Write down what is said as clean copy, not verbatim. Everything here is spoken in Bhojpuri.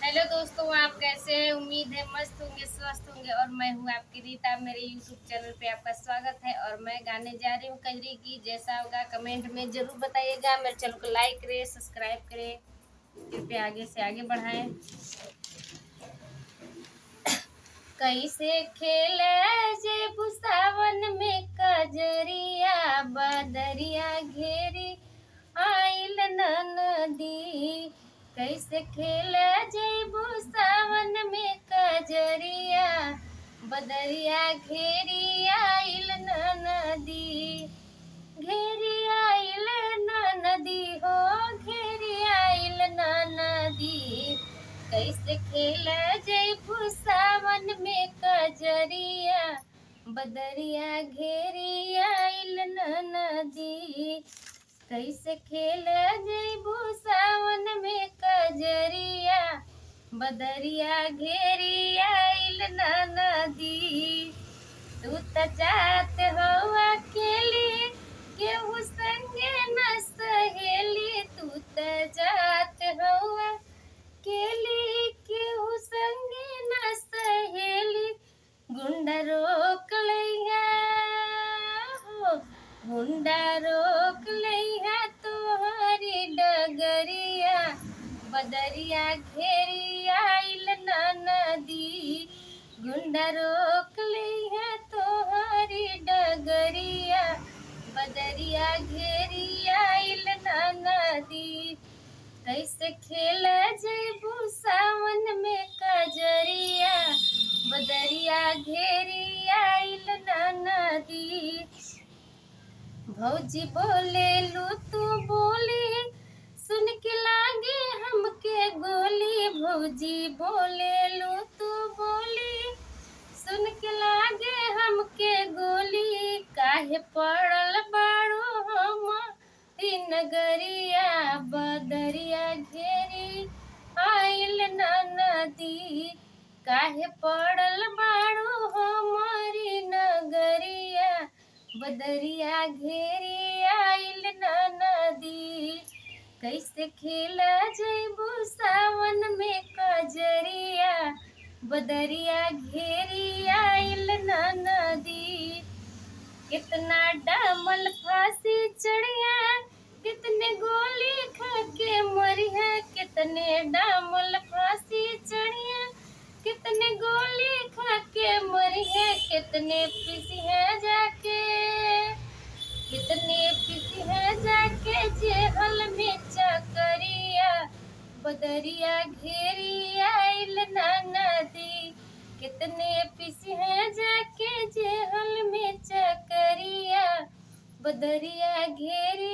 हेलो दोस्तों, आप कैसे हैं? उम्मीद है मस्त होंगे, स्वस्थ होंगे। और मैं हूँ आपकी रीता। मेरे यूट्यूब चैनल पे आपका स्वागत है। और मैं गाने जा रही हूँ कजरी की। जैसा होगा कमेंट में जरूर बताइएगा। मेरे चैनल को लाइक करें, सब्सक्राइब करें, कृपया आगे से आगे बढ़ाएं। कैसे खेले जे सावन में कजरिया, बदरिया घेरी आइल नदी। कैसे खेले जेबू सावन में कजरिया, बदरिया घेरी आइल नदी। घेरी आइल नदी हो, घेरी आइल नदी। कैसे खेला जयबू सावन में कजरिया, बदरिया घेरी आइल नदी। कैसे खेला जयबू सावन में कजरिया, बदरिया घेरी आइल नदी। तू त जात हो अकेली, केहू संगे न सहेली। तू त जात हो अकेली, केहू संगे न सहेली। गुंडा रोक लैया हो, गुंडा रोक लैया तोहरी डगरिया, बदरिया घेरी आइल नदी। गुंडा रोक लैया तोहरी डगरिया, बदरिया घेरी आइल नदी। कैसे खेला जयबू सावन में कजरिया, बदरिया घेरी आइल नदी। भौजी बोले लू तू बोली, सुन के लागे हमके गोली। भौजी बोले लू तू बोली, सुन के लागे हमके गोली। काहे पड़ल बाड़ू हम नगरिया, बदरिया घेरी आइल नदी। काहे पड़ल बाड़ू हमारी नगरिया, बदरिया घेरी आइल नदी। कैसे खेला जयबू सावन में कजरिया, बदरिया घेरी आइल नदी। कितना डामल फांसी चढ़िया, कितने गोली खा के मरिया। कितने डामल फांसी चढ़िया, कितने गोली खा के मरिया। कितने पिसी है जाके, कितने पिसी है जाके जेहल में चकरिया, बदरिया घेरी आइल नदी। कितने पिसी है जाके जेहल में चकरिया, बदरिया घेरी